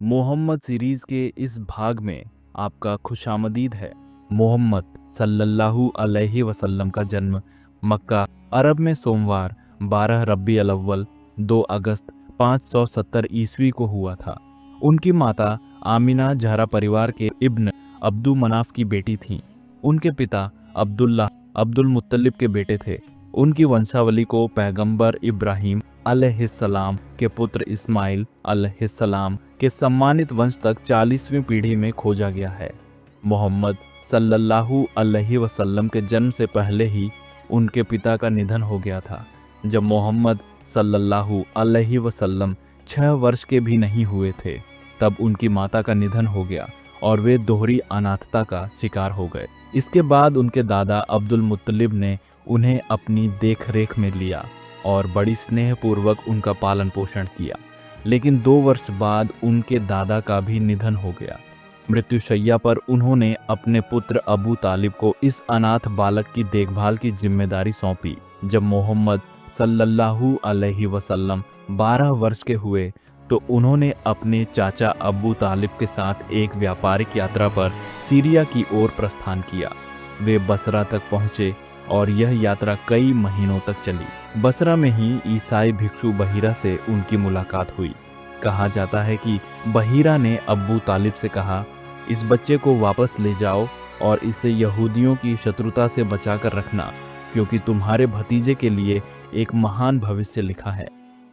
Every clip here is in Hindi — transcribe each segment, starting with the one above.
मोहम्मद सीरीज के इस भाग में आपका खुशामदीद है। मोहम्मद सल्लल्लाहु अलैहि वसल्लम का जन्म मक्का अरब में सोमवार 12 रब्बी अल-अव्वल 2 अगस्त 570 ईस्वी को हुआ था। उनकी माता आमिना ज़हरा परिवार के इब्न अब्दु मनाफ की बेटी थीं। उनके पिता अब्दुल्लाह अब्दुल मुत्तलिब के बेटे थे। उनकी वंशावली को पैगंबर इब्राहिम अलैहिस्सलाम के पुत्र इस्माइल अलैहिस्सलाम के सम्मानित वंश तक 40वीं पीढ़ी में खोजा गया है। मोहम्मद सल्लल्लाहु अलैहि वसल्लम के जन्म से पहले ही उनके पिता का निधन हो गया था। जब मोहम्मद सल्लल्लाहु अलैहि वसल्लम 6 वर्ष के भी नहीं हुए थे, तब उनकी माता का निधन हो गया और वे दोहरी अनाथता का शिकार हो गए। इसके बाद उनके दादा अब्दुल मुत्तलिब ने उन्हें अपनी देखरेख में लिया और बड़ी स्नेहपूर्वक उनका पालन पोषण किया। लेकिन 2 वर्ष बाद उनके दादा का भी निधन हो गया। मृत्युशैया पर उन्होंने अपने पुत्र अबू तालिब को इस अनाथ बालक की देखभाल की जिम्मेदारी सौंपी। जब मोहम्मद सल्लल्लाहु अलैहि वसल्लम 12 वर्ष के हुए तो उन्होंने अपने चाचा अबू तालिब के साथ एक व्यापारिक यात्रा पर सीरिया की ओर प्रस्थान किया। वे बसरा तक पहुंचे और यह यात्रा कई महीनों तक चली। बसरा में ही ईसाई भिक्षु बहीरा से उनकी मुलाकात हुई। कहा जाता है कि बहीरा ने अब्बू तालिब से कहा, इस बच्चे को वापस ले जाओ और इसे यहूदियों की शत्रुता से बचाकर रखना, क्योंकि तुम्हारे भतीजे के लिए एक महान भविष्य लिखा है।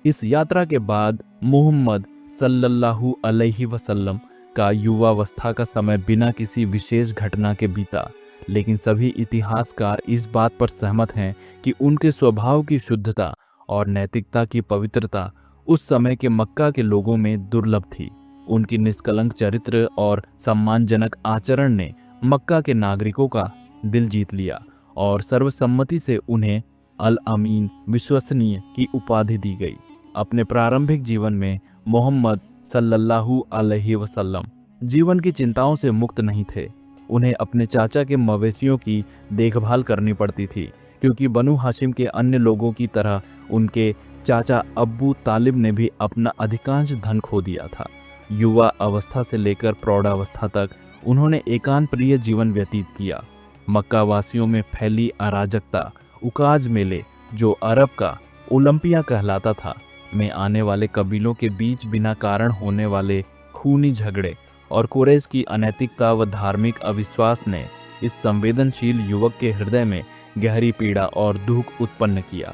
इस यात्रा के बाद मोहम्मद सल्लल्लाहु अलैहि वसल्लम का युवावस्था का समय बिना किसी विशेष घटना के बीता। लेकिन सभी इतिहासकार इस बात पर सहमत हैं कि उनके स्वभाव की शुद्धता और नैतिकता की पवित्रता उस समय के मक्का के लोगों में दुर्लभ थी। उनकी निष्कलंक चरित्र और सम्मानजनक आचरण ने मक्का के नागरिकों का दिल जीत लिया और सर्वसम्मति से उन्हें अल अमीन विश्वसनीय की उपाधि दी गई। अपने प्रारंभिक जीवन में मोहम्मद सल्लल्लाहु अलैहि वसल्लम जीवन की चिंताओं से मुक्त नहीं थे। उन्हें अपने चाचा के मवेशियों की देखभाल करनी पड़ती थी, क्योंकि बनु हाशिम के अन्य लोगों की तरह उनके चाचा अब्बू तालिब ने भी अपना अधिकांश धन खो दिया था। युवा अवस्था से लेकर प्रौढ़ावस्था तक उन्होंने एकांत प्रिय जीवन व्यतीत किया। मक्का वासियों में फैली अराजकता, उकाज मेले, जो अरब का ओलंपिया कहलाता था, में आने वाले कबीलों के बीच बिना कारण होने वाले खूनी झगड़े और कुरैश की अनैतिकता व धार्मिक अविश्वास ने इस संवेदनशील युवक के हृदय में गहरी पीड़ा और दुख उत्पन्न किया।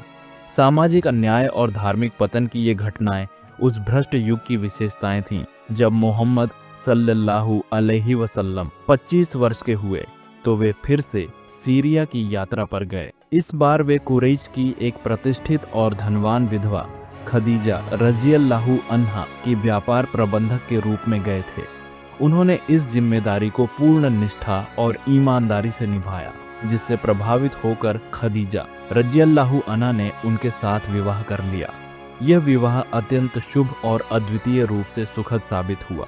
सामाजिक अन्याय और धार्मिक पतन की ये घटनाएं उस भ्रष्ट युग की विशेषताएं थीं। जब मोहम्मद सल्लल्लाहु अलैहि वसल्लम 25 वर्ष के हुए तो वे फिर से सीरिया की यात्रा पर गए। इस बार वे कुरैश की एक प्रतिष्ठित और धनवान विधवा खदीजा रज़ियल्लाहु अन्हा की व्यापार प्रबंधक के रूप में गए थे। उन्होंने इस जिम्मेदारी को पूर्ण निष्ठा और ईमानदारी से निभाया, जिससे प्रभावित होकर खदीजा रज़ियल्लाहु अन्हा ने उनके साथ विवाह कर लिया। यह विवाह अत्यंत शुभ और अद्वितीय रूप से सुखद साबित हुआ।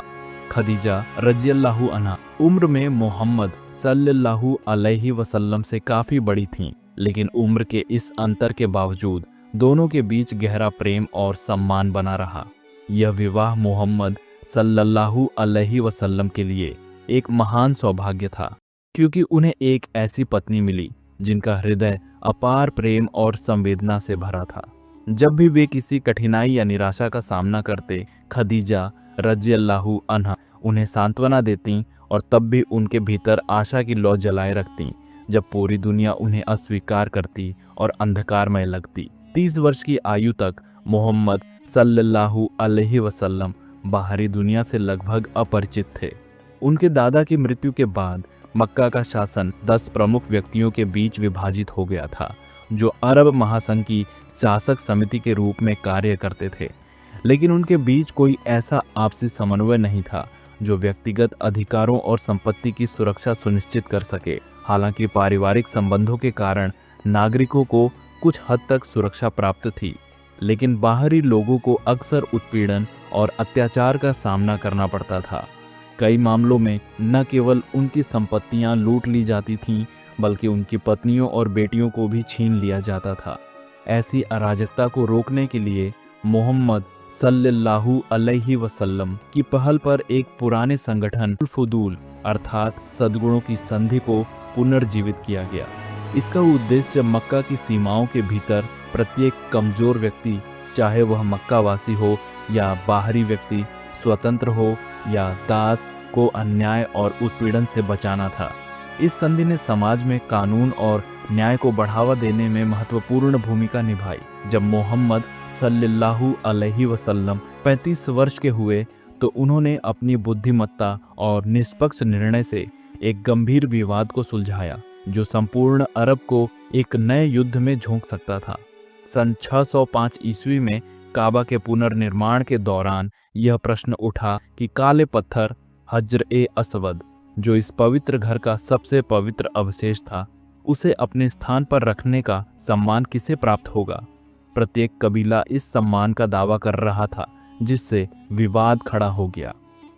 खदीजा रज़ियल्लाहु अन्हा उम्र में मोहम्मद सल्लल्लाहु अलैहि वसल्लम से काफ़ी बड़ी थीं, लेकिन उम्र के इस अंतर के बावजूद दोनों के बीच गहरा प्रेम और सम्मान बना रहा। यह विवाह मोहम्मद सल्लल्लाहु अलैहि वसल्लम के लिए एक महान सौभाग्य था, क्योंकि उन्हें एक ऐसी पत्नी मिली जिनका हृदय अपार प्रेम और संवेदना से भरा था। जब भी वे किसी कठिनाई या निराशा का सामना करते, खदीजा रज़ियल्लाहु अन्हा उन्हें सांत्वना देती और तब भी उनके भीतर आशा की लौ जलाए रखती, जब पूरी दुनिया उन्हें अस्वीकार करती और अंधकारमय लगती। 30 वर्ष की आयु तक मोहम्मद सल्लल्लाहु अलैहि वसल्लम बाहरी दुनिया से लगभग अपरिचित थे। उनके दादा की मृत्यु के बाद मक्का का शासन 10 प्रमुख व्यक्तियों के बीच विभाजित हो गया था, जो अरब महासंघ की शासक समिति के रूप में कार्य करते थे। लेकिन उनके बीच कोई ऐसा आपसी समन्वय नहीं था जो व्यक्तिगत अधिकारों और संपत्ति की सुरक्षा सुनिश्चित कर सके। हालांकि पारिवारिक संबंधों के कारण नागरिकों को कुछ हद तक सुरक्षा प्राप्त थी, लेकिन बाहरी लोगों को अक्सर उत्पीड़न और अत्याचार का सामना करना पड़ता था। कई मामलों में न केवल उनकी संपत्तियां लूट ली जाती थीं, बल्कि उनकी पत्नियों और बेटियों को भी छीन लिया जाता था। ऐसी अराजकता को रोकने के लिए मोहम्मद सल्लल्लाहु अलैहि वसल्लम की पहल पर एक पुराने संगठन फुदूल अर्थात सद्गुणों की संधि को पुनर्जीवित किया गया। इसका उद्देश्य मक्का की सीमाओं के भीतर प्रत्येक कमजोर व्यक्ति, चाहे वह मक्का वासी हो या बाहरी व्यक्ति, स्वतंत्र हो या दास, को अन्याय और उत्पीड़न से बचाना था। इस संधि ने समाज में कानून और न्याय को बढ़ावा देने में महत्वपूर्ण भूमिका निभाई। जब मोहम्मद सल्लल्लाहु अलैहि वसल्लम 35 वर्ष के हुए तो उन्होंने अपनी बुद्धिमत्ता और निष्पक्ष निर्णय से एक गंभीर विवाद को सुलझाया जो संपूर्ण अरब को एक नए युद्ध में झोंक सकता था। सन 605 ईस्वी में काबा के पुनर्निर्माण के दौरान यह प्रश्न उठा कि काले पत्थर हजर-ए-अस्वद, जो इस पवित्र घर का सबसे पवित्र अवशेष था, उसे अपने स्थान पर रखने का सम्मान किसे प्राप्त होगा। प्रत्येक कबीला इस सम्मान का दावा कर रहा था, जिससे विवाद खड़ा हो गया।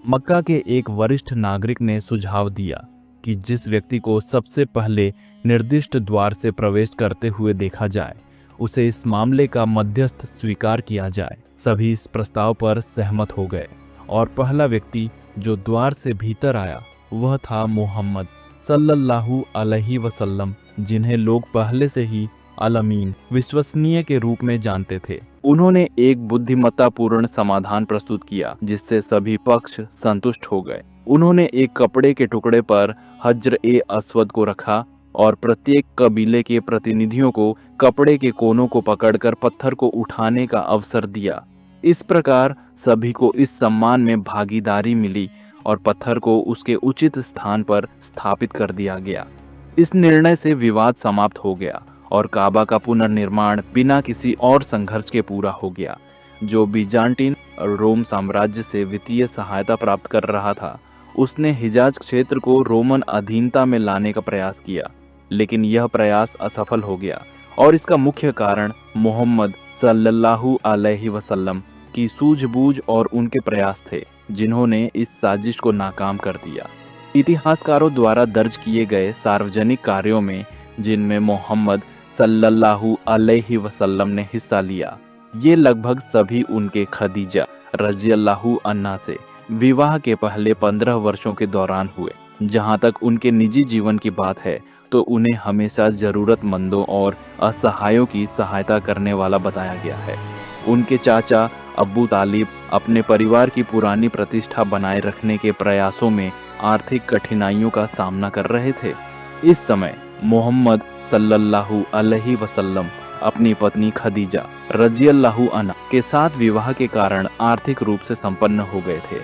मक्का के एक वरिष्ठ नागरिक ने सुझाव दिया कि जिस व्यक्ति को सबसे पहले निर्दिष्ट द्वार से प्रवेश करते हुए देखा जाए, उसे इस मामले का मध्यस्थ स्वीकार किया जाए। सभी इस प्रस्ताव पर सहमत हो गए और पहला व्यक्ति जो द्वार से भीतर आया वह था मोहम्मद सल्लल्लाहु अलैहि वसल्लम, जिन्हें लोग पहले से ही अल-अमीन, विश्वसनीय के रूप में जानते थे। उन्होंने एक बुद्धिमत्तापूर्ण समाधान प्रस्तुत किया जिससे सभी पक्ष संतुष्ट हो गए। उन्होंने एक कपड़े के टुकड़े पर हजर-ए-अस्वद को रखा और प्रत्येक कबीले के प्रतिनिधियों को कपड़े के कोनों को पकड़कर पत्थर को उठाने का अवसर दिया। इस प्रकार सभी को इस सम्मान में भागीदारी मिली और पत्थर को उसके उचित स्थान पर स्थापित कर दिया गया। इस निर्णय से विवाद समाप्त हो गया और काबा का पुनर्निर्माण बिना किसी और संघर्ष के पूरा हो गया। जो बीजांटीन और रोम साम्राज्य से वित्तीय सहायता प्राप्त कर रहा था, उसने हिजाज क्षेत्र को रोमन अधीनता में लाने का प्रयास किया, लेकिन यह प्रयास असफल हो गया और इसका मुख्य कारण मोहम्मद सल्लल्लाहु अलैहि वसल्लम की सूझबूझ और उनके प्रयास थे, जिन्होंने इस साजिश को नाकाम कर दिया। इतिहासकारों द्वारा दर्ज किए गए सार्वजनिक कार्यों में, जिनमें मोहम्मद सल्लल्लाहु अलैहि वसल्लम ने हिस्सा लिया, ये लगभग सभी उनके खदीजा रज़ियल्लाहु अन्हा से विवाह के पहले 15 वर्षों के दौरान हुए। जहाँ तक उनके निजी जीवन की बात है तो उन्हें हमेशा जरूरतमंदों और असहायों की सहायता करने वाला बताया गया है। उनके चाचा अब्बू तालिब अपने परिवार की पुरानी प्रतिष्ठा बनाए रखने के प्रयासों में आर्थिक कठिनाइयों का सामना कर रहे थे। इस समय मोहम्मद सल्लल्लाहु अलैहि वसल्लम अपनी पत्नी खदीजा रज़ियल्लाहु अन्हा के साथ विवाह के कारण आर्थिक रूप से संपन्न हो गए थे।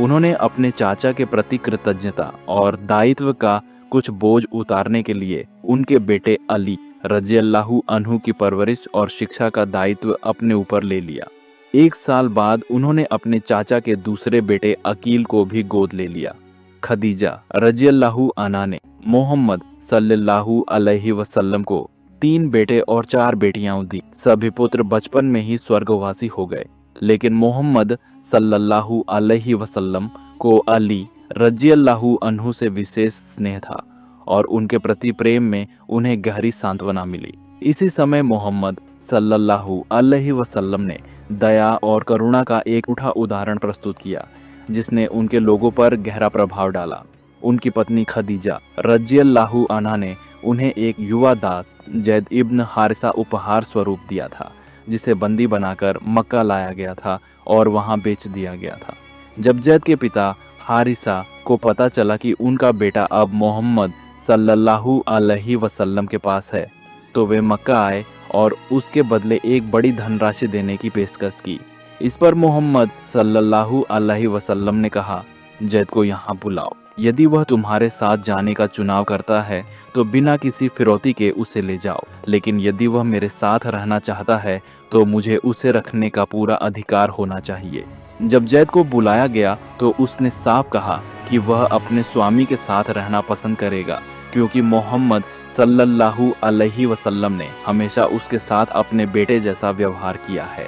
उन्होंने अपने चाचा के प्रति कृतज्ञता और दायित्व का कुछ बोझ उतारने के लिए उनके बेटे अली रज़ियल्लाहु अन्हु की परवरिश और शिक्षा का दायित्व अपने ऊपर ले लिया। 1 साल बाद उन्होंने अपने चाचा के दूसरे बेटे अकील को भी गोद ले लिया। खदीजा रज़ियल्लाहु अन्हा ने मोहम्मद सल्लल्लाहु अलैहि वसल्लम को 3 बेटे और 4 बेटियां दी। सभी पुत्र बचपन में ही स्वर्गवासी हो गए, लेकिन मोहम्मद सल्लल्लाहु अलैहि वसल्लम को अली रज़ियल्लाहु अन्हु से विशेष स्नेह था और उनके प्रति प्रेम में उन्हें गहरी सांत्वना मिली। इसी समय मोहम्मद सल्लल्लाहु अलैहि वसल्लम ने दया और करुणा का एक उठा उदाहरण प्रस्तुत किया, जिसने उनके लोगों पर गहरा प्रभाव डाला। उनकी पत्नी खदीजा रज़ियल्लाहु अन्हा ने उन्हें एक युवा दास जैद इब्न हारिसा उपहार स्वरूप दिया था, जिसे बंदी बनाकर मक्का लाया गया था और वहां बेच दिया गया था। जब जैद के पिता हारिसा को पता चला कि उनका बेटा अब मोहम्मद सल्लल्लाहु अलैहि वसल्लम के पास है, तो वे मक्का आए और उसके बदले एक बड़ी धनराशि देने की पेशकश की। इस पर मोहम्मद सल्लल्लाहु अलैहि वसल्लम ने कहा, जैद को यहाँ बुलाओ। यदि वह तुम्हारे साथ जाने का चुनाव करता है तो बिना किसी फिरौती के उसे ले जाओ, लेकिन यदि वह मेरे साथ रहना चाहता है तो मुझे उसे रखने का पूरा अधिकार होना चाहिए। जब जैद को बुलाया गया तो उसने साफ कहा कि वह अपने स्वामी के साथ रहना पसंद करेगा, क्योंकि मोहम्मद सल्लल्लाहु अलैहि वसल्लम ने हमेशा उसके साथ अपने बेटे जैसा व्यवहार किया है।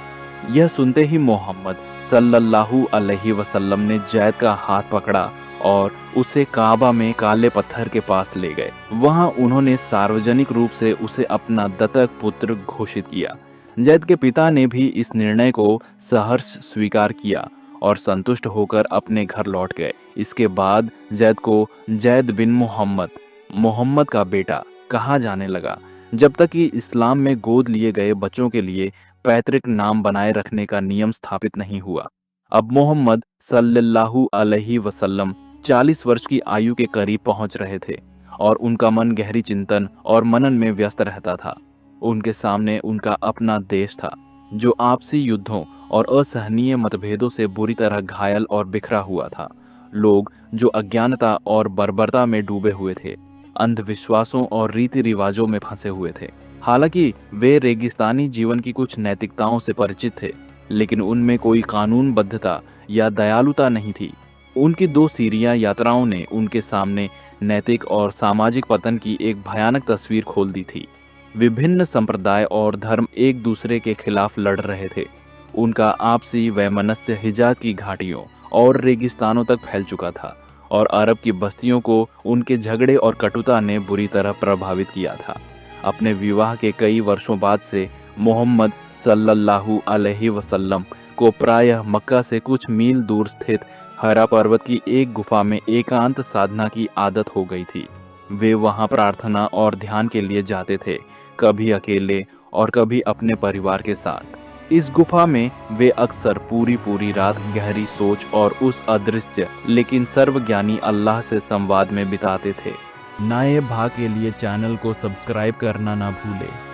यह सुनते ही मोहम्मद सल्लल्लाहु अलैहि वसल्लम ने जैद का हाथ पकड़ा और उसे काबा में काले पत्थर के पास ले गए। वहां उन्होंने सार्वजनिक रूप से उसे अपना दत्तक पुत्र घोषित किया। जैद के पिता ने भी इस निर्णय को सहर्ष स्वीकार किया और संतुष्ट होकर अपने घर लौट गए। इसके बाद जैद को जैद बिन मोहम्मद, मोहम्मद का बेटा कहा जाने लगा, जब तक कि इस्लाम में गोद लिए गए बच्चों के लिए पैतृक नाम बनाए रखने का नियम स्थापित नहीं हुआ। अब मोहम्मद सल्लल्लाहु अलैहि वसल्लम 40 वर्ष की आयु के करीब पहुंच रहे थे और उनका मन गहरी चिंतन और मनन में व्यस्त रहता था। उनके सामने उनका अपना देश था, जो आपसी युद्धों और असहनीय मतभेदों से बुरी तरह घायल और बिखरा हुआ था। लोग जो अज्ञानता और बर्बरता में डूबे हुए थे, अंधविश्वासों और रीति रिवाजों में फंसे हुए थे। हालांकि वे रेगिस्तानी जीवन की कुछ नैतिकताओं से परिचित थे, लेकिन उनमें कोई कानूनबद्धता या दयालुता नहीं थी। उनकी 2 सीरिया यात्राओं ने उनके सामने नैतिक और सामाजिक पतन की एक भयानक तस्वीर खोल दी थी। विभिन्न संप्रदाय और धर्म एक दूसरे के खिलाफ लड़ रहे थे। उनका आपसी वैमनस्य हिजाज की घाटियों और रेगिस्तानों तक फैल चुका था और अरब की बस्तियों को उनके झगड़े और कटुता ने बुरी तरह प्रभावित किया था। अपने विवाह के कई वर्षों बाद से मोहम्मद सल्लल्लाहु अलैहि वसल्लम को प्रायः मक्का से कुछ मील दूर स्थित हरा पर्वत की एक गुफा में एकांत साधना की आदत हो गई थी। वे वहां प्रार्थना और ध्यान के लिए जाते थे, कभी अकेले और कभी अपने परिवार के साथ। इस गुफा में वे अक्सर पूरी रात गहरी सोच और उस अदृश्य लेकिन सर्वज्ञानी अल्लाह से संवाद में बिताते थे। नए भाग के लिए चैनल को सब्सक्राइब करना ना भूलें।